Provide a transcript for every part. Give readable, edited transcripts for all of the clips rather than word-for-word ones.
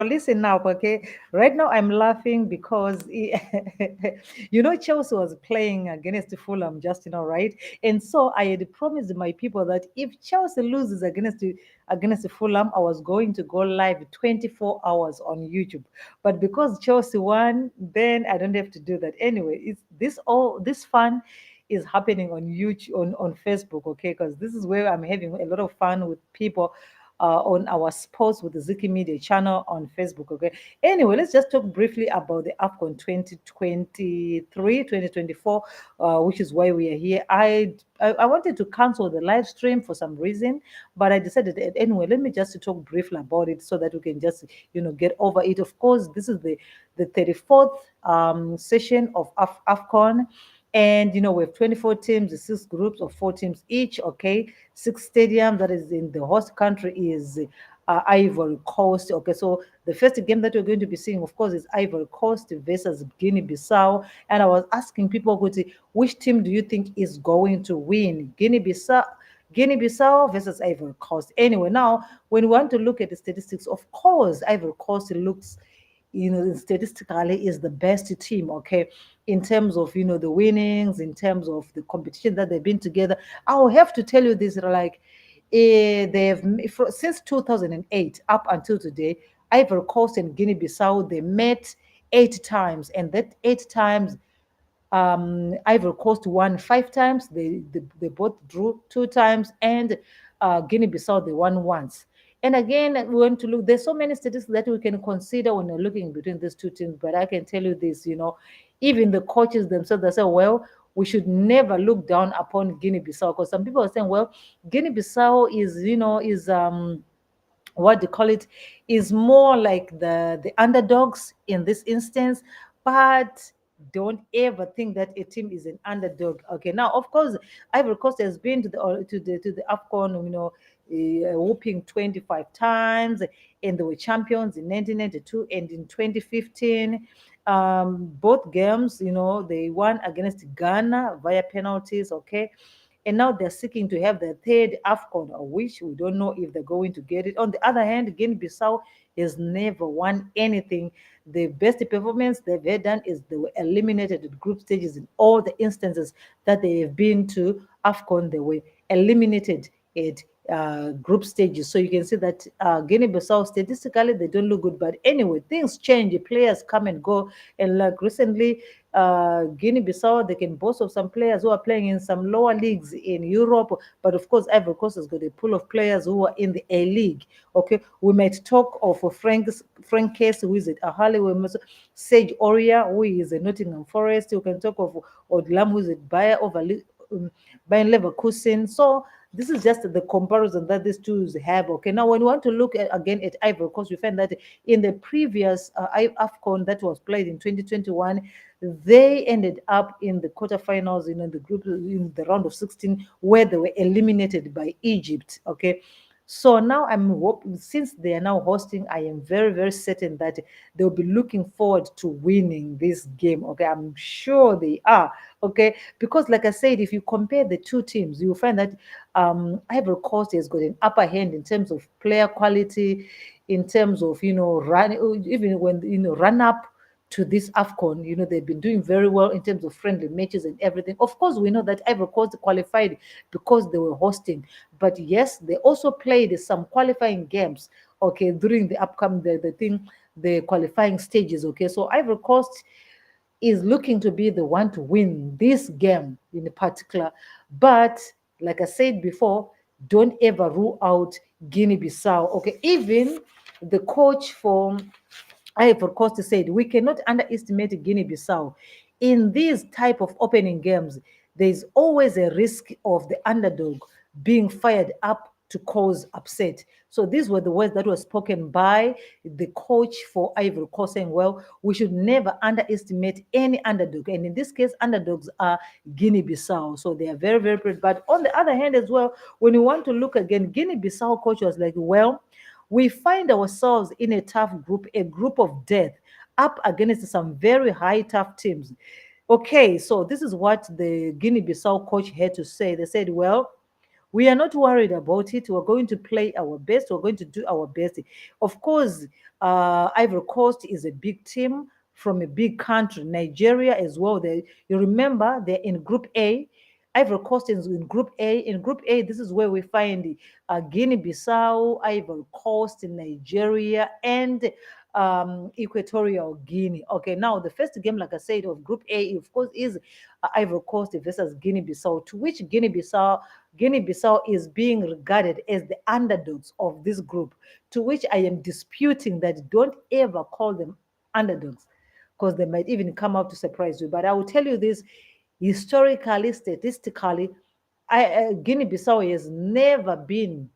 listen now, okay? Right now I'm laughing because Chelsea was playing against Fulham just right? And so I had promised my people that if Chelsea loses against Fulham, I was going to go live 24 hours on YouTube. But because Chelsea won, then I don't have to do that anyway. It's this fun is happening on YouTube on Facebook, okay? Because this is where I'm having a lot of fun with people on our Sports with the Ziki Media channel on Facebook. Okay. Anyway, let's just talk briefly about the AFCON 2023, 2024, which is why we are here. I wanted to cancel the live stream for some reason, but I decided anyway, let me just talk briefly about it so that we can just, get over it. Of course, this is the 34th session of AFCON. And we have 24 teams, the six groups of four teams each. Okay, six stadiums. That is in the host country is Ivory Coast. Okay, so the first game that we're going to be seeing, of course, is Ivory Coast versus Guinea-Bissau. And I was asking people, which team do you think is going to win? Guinea-Bissau versus Ivory Coast. Anyway, now when we want to look at the statistics, of course, Ivory Coast looks, statistically is the best team, okay, in terms of, the winnings, in terms of the competition that they've been together. I'll have to tell you this, like, since 2008 up until today, Ivory Coast and Guinea-Bissau, they met 8 times, and that 8 times Ivory Coast won 5 times. They both drew 2 times, and Guinea-Bissau they won once. And again, we want to look. There's so many statistics that we can consider when we're looking between these two teams. But I can tell you this, even the coaches themselves, they say, well, we should never look down upon Guinea-Bissau, because some people are saying, well, Guinea-Bissau is what they call it, is more like the underdogs in this instance. But don't ever think that a team is an underdog. Okay, now of course Ivory Coast has been to the AFCON, whooping 25 times, and they were champions in 1992 and in 2015. Both games, they won against Ghana via penalties. Okay, and now they're seeking to have the third AFCON, of which we don't know if they're going to get it. On the other hand, Guinea-Bissau has never won anything. The best performance they've ever done is they were eliminated at group stages in all the instances that they have been to AFCON. They were eliminated at group stages. So you can see that Guinea-Bissau statistically they don't look good. But anyway, things change. Players come and go. And like recently, Guinea-Bissau, they can boast of some players who are playing in some lower leagues in Europe. But of course, Ivory Coast has got a pool of players who are in the A League. Okay, we might talk of Frank Case, who is at Ahali, Sage Oria, who is at Nottingham Forest. You can talk of Odlam, who is at Bayer Leverkusen. So this is just the comparison that these two have. Okay, now when we want to look again at Ivory Coast, we find that in the previous AFCON that was played in 2021, they ended up in the quarterfinals, the group in the round of 16, where they were eliminated by Egypt. Okay, so now since they are now hosting, I am very, very certain that they'll be looking forward to winning this game. Okay, I'm sure they are. Okay, because like I said, if you compare the two teams, you'll find that Ivory Coast has got an upper hand in terms of player quality, in terms of even when run up to this AFCON, they've been doing very well in terms of friendly matches and everything. Of course, we know that Ivory Coast qualified because they were hosting, but yes, they also played some qualifying games, okay, during the upcoming the qualifying stages. Okay, so Ivory Coast is looking to be the one to win this game in particular. But like I said before, don't ever rule out Guinea-Bissau. Okay, even the coach for Ivory Coast said we cannot underestimate Guinea-Bissau. In these type of opening games, there is always a risk of the underdog being fired up to cause upset. So these were the words that were spoken by the coach for Ivory Coast, saying, well, we should never underestimate any underdog. And in this case, underdogs are Guinea-Bissau. So they are very, very good. But on the other hand as well, when you want to look again, Guinea-Bissau coach was like, well, we find ourselves in a tough group, a group of death, up against some very high, tough teams. Okay, so this is what the Guinea-Bissau coach had to say. They said, well, We are not worried about it. We're going to play our best. We're going to do our best. Of course, Ivory Coast is a big team from a big country. Nigeria as well. You remember they're in Group A. Ivory Coast is in Group A. In Group A, this is where we find Guinea-Bissau, Ivory Coast, Nigeria, and Equatorial Guinea. Okay, now the first game, like I said, of Group A, of course, is Ivory Coast versus Guinea-Bissau, to which Guinea-Bissau is being regarded as the underdogs of this group, to which I am disputing that. Don't ever call them underdogs, because they might even come out to surprise you. But I will tell you this, historically, statistically, Guinea-Bissau has never been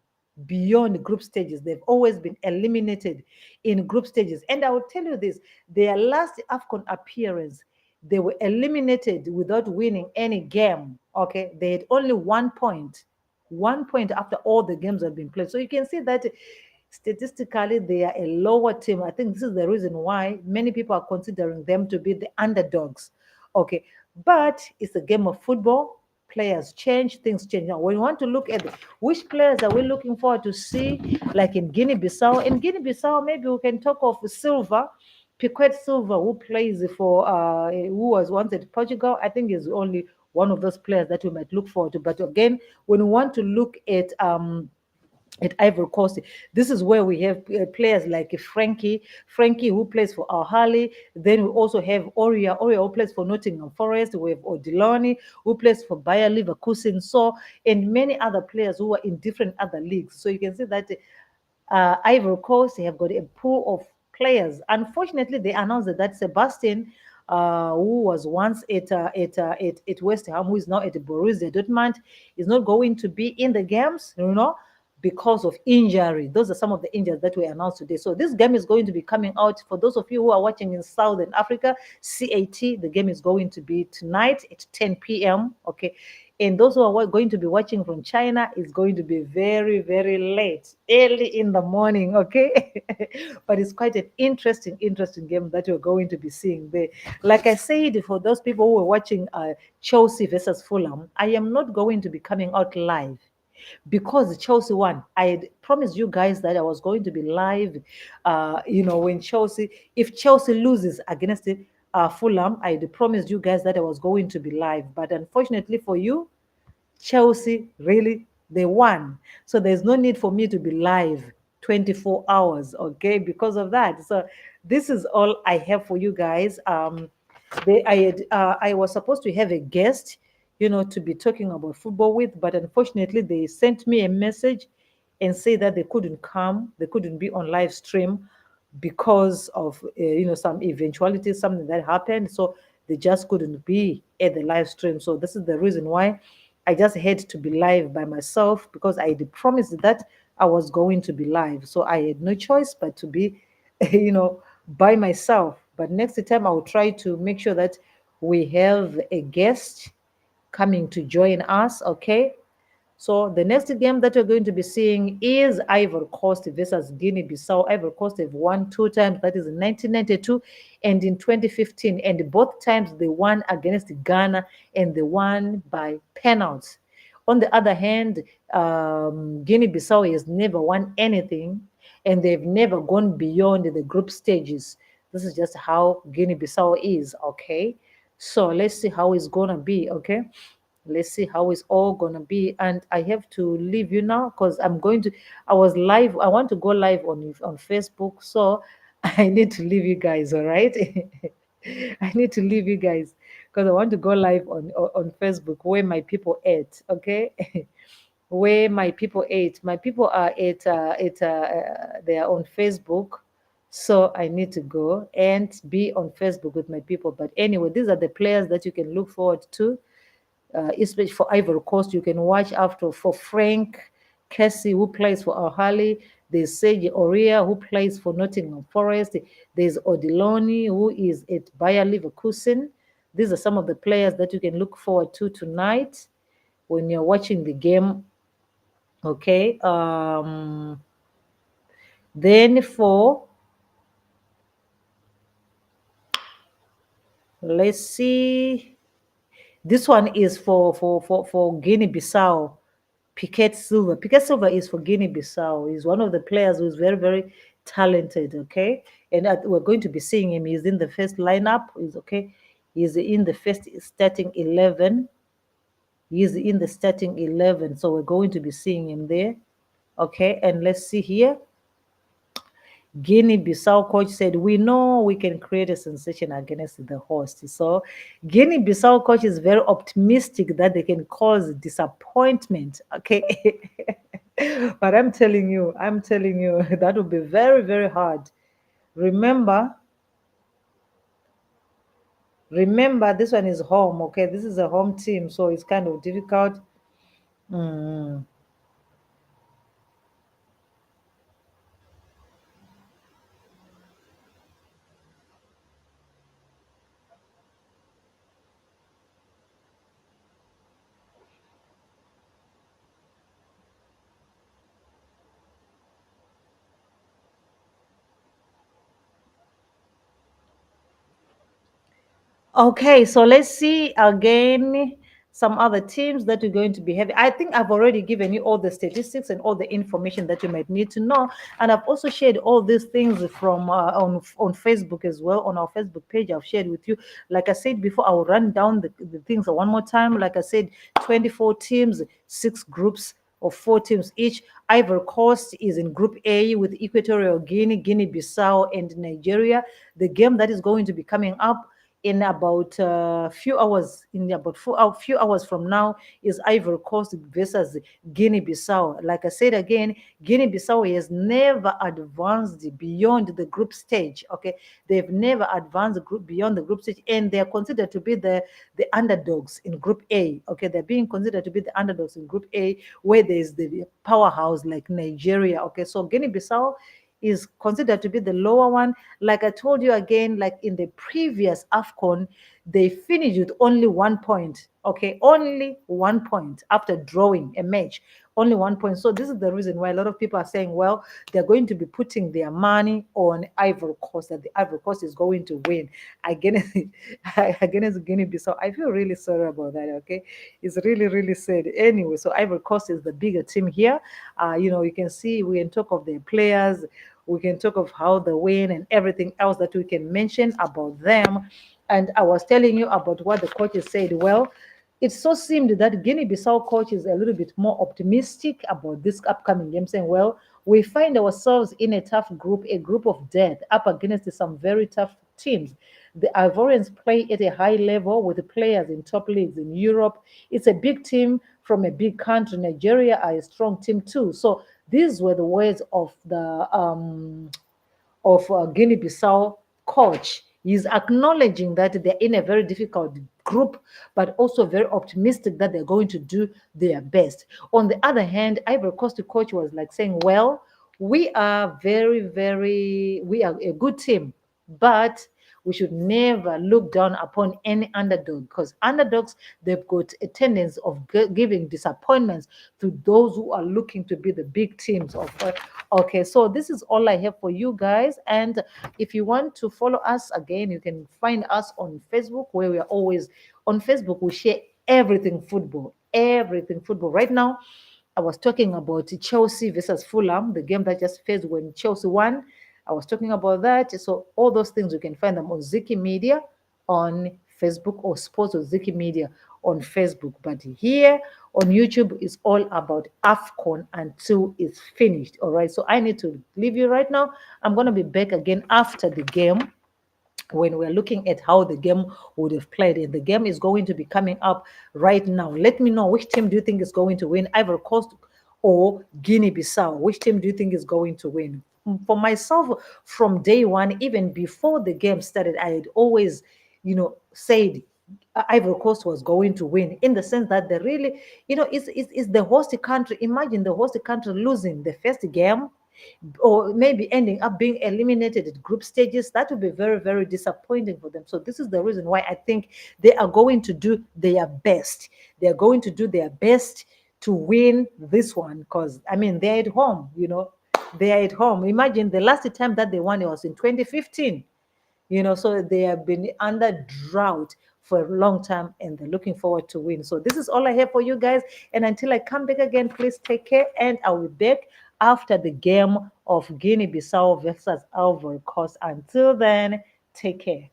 beyond group stages. They've always been eliminated in group stages. And I will tell you this, their last AFCON appearance, they were eliminated without winning any game. Okay, they had only 1 point after all the games have been played. So you can see that statistically they are a lower team. I think this is the reason why many people are considering them to be the underdogs. Okay, but it's a game of football. Players change, things change. Now, when we want to look at which players are we looking forward to see, like in Guinea-Bissau. In Guinea-Bissau, maybe we can talk of Silva, Piquet Silva, who plays for, who was once at Portugal. I think is only one of those players that we might look forward to. But again, when we want to look at Ivory Coast, this is where we have players like Frankie who plays for Al Ahly. Then we also have Oria who plays for Nottingham Forest. We have Odiloni who plays for Bayer Leverkusen, so, and many other players who are in different other leagues. So you can see that Ivory Coast have got a pool of players. Unfortunately, they announced that Sebastian, who was once at West Ham, who is now at Borussia Dortmund, is not going to be in the games, because of injury. Those are some of the injuries that were announced today. So this game is going to be coming out. For those of you who are watching in Southern Africa, CAT, the game is going to be tonight at 10 p.m. Okay. And those who are going to be watching from China, is going to be very, very late, early in the morning, okay? But it's quite an interesting game that you're going to be seeing there. Like I said, for those people who are watching Chelsea versus Fulham, I am not going to be coming out live because Chelsea won. I had promised you guys that I was going to be live. When if Chelsea loses against Fulham, I had promised you guys that I was going to be live. But unfortunately for you, Chelsea really, they won. So there's no need for me to be live 24 hours, okay, because of that. So this is all I have for you guys. I was supposed to have a guest, to be talking about football with, but unfortunately they sent me a message and say that they couldn't come, they couldn't be on live stream because of some eventualities, something that happened. So they just couldn't be at the live stream. So this is the reason why I just had to be live by myself, because I had promised that I was going to be live. So I had no choice but to be, by myself. But next time I will try to make sure that we have a guest coming to join us, okay? So the next game that we're going to be seeing is Ivory Coast versus Guinea-Bissau. Ivory Coast have won 2 times, that is in 1992 and in 2015. And both times they won against Ghana, and they won by penalties. On the other hand, Guinea-Bissau has never won anything, and they've never gone beyond the group stages. This is just how Guinea-Bissau is, okay? So let's see how it's going to be, okay? Let's see how it's all gonna be. And I have to leave you now because I was live. I want to go live on Facebook, so I need to leave you guys. All right. I need to leave you guys because I want to go live on Facebook where my people at, okay? Where my people at. My people are they are on Facebook. So I need to go and be on Facebook with my people. But anyway, these are the players that you can look forward to, especially for Ivory Coast. You can watch after for Frank Kessie, who plays for Al Ahly. There's Serge Aurier, who plays for Nottingham Forest. There's Odiloni, who is at Bayer Leverkusen. These are some of the players that you can look forward to tonight when you're watching the game. Okay. Then let's see. This one is for Guinea-Bissau. Piquet Silva. Piquet Silva is for Guinea-Bissau. He's one of the players who's very, very talented. Okay, and we're going to be seeing him. He's in the first lineup. He's okay. He's in the first starting 11. He's in the starting 11. So we're going to be seeing him there. Okay, and let's see here. Guinea-Bissau coach said, "We know we can create a sensation against the host." So Guinea-Bissau coach is very optimistic that they can cause disappointment. Okay. But I'm telling you, that would be very, very hard. Remember, remember, this one is home. Okay, this is a home team, so it's kind of difficult. Mm. Okay, so let's see again some other teams that we're going to be having. I think I've already given you all the statistics and all the information that you might need to know, and I've also shared all these things from on Facebook as well. On our Facebook page, I've shared with you. Like I said before, I will run down the things one more time. Like I said, 24 teams, 6 groups of 4 teams each. Ivory Coast is in Group A with Equatorial Guinea, Guinea-Bissau, and Nigeria. The game that is going to be coming up in about few hours, in about few hours from now, is Ivory Coast versus Guinea-Bissau. Like I said again, Guinea-Bissau has never advanced beyond the group stage. Okay, they've never advanced beyond the group stage, and they are considered to be the underdogs in Group A. Okay, they're being considered to be the underdogs in Group A, where there's the powerhouse like Nigeria. Okay, so Guinea-Bissau is considered to be the lower one. Like I told you again, like in the previous AFCON, they finished with only 1 point. Okay, only 1 point after drawing a match. Only 1 point. So this is the reason why a lot of people are saying, well, they're going to be putting their money on Ivory Coast, that the Ivory Coast is going to win against against Guinea-Bissau. I feel really sorry about that. Okay, it's really, really sad. Anyway, so Ivory Coast is the bigger team here. You can see, we can talk of their players, we can talk of how they win and everything else that we can mention about them. And I was telling you about what the coaches said. Well, it so seemed that Guinea-Bissau coach is a little bit more optimistic about this upcoming game, saying, well, we find ourselves in a tough group, a group of death, up against some very tough teams. The Ivorians play at a high level with the players in top leagues in Europe. It's a big team from a big country. Nigeria are a strong team too. So these were the words of the Guinea-Bissau coach. He's acknowledging that they're in a very difficult group, but also very optimistic that they're going to do their best. On the other hand, Ivory Coast coach was like saying, well, we are we are a good team, but we should never look down upon any underdog, because underdogs, they've got a tendency of giving disappointments to those who are looking to be the big teams of. Okay, so this is all I have for you guys. And if you want to follow us again, you can find us on Facebook, where we are always on Facebook. We share everything football, everything football. Right now, I was talking about Chelsea versus Fulham, the game that just finished when Chelsea won. I was talking about that. So all those things, you can find them on Ziki Media on Facebook, or Sports or Ziki Media on Facebook. But here on YouTube is all about AFCON until it's finished. All right. So I need to leave you right now. I'm going to be back again after the game, when we're looking at how the game would have played. And the game is going to be coming up right now. Let me know, which team do you think is going to win, Ivory Coast or Guinea-Bissau? Which team do you think is going to win? For myself, from day one, even before the game started, I had always, said Ivory Coast was going to win, in the sense that they really, it's the host country. Imagine the host country losing the first game, or maybe ending up being eliminated at group stages. That would be very, very disappointing for them. So this is the reason why I think they are going to do their best. They are going to do their best to win this one, because I mean, they're at home. They are at home. Imagine the last time that they won, it was in 2015. So they have been under drought for a long time, and they're looking forward to win. So this is all I have for you guys. And until I come back again, please take care, and I'll be back after the game of Guinea-Bissau versus Ivory Coast. Until then, take care.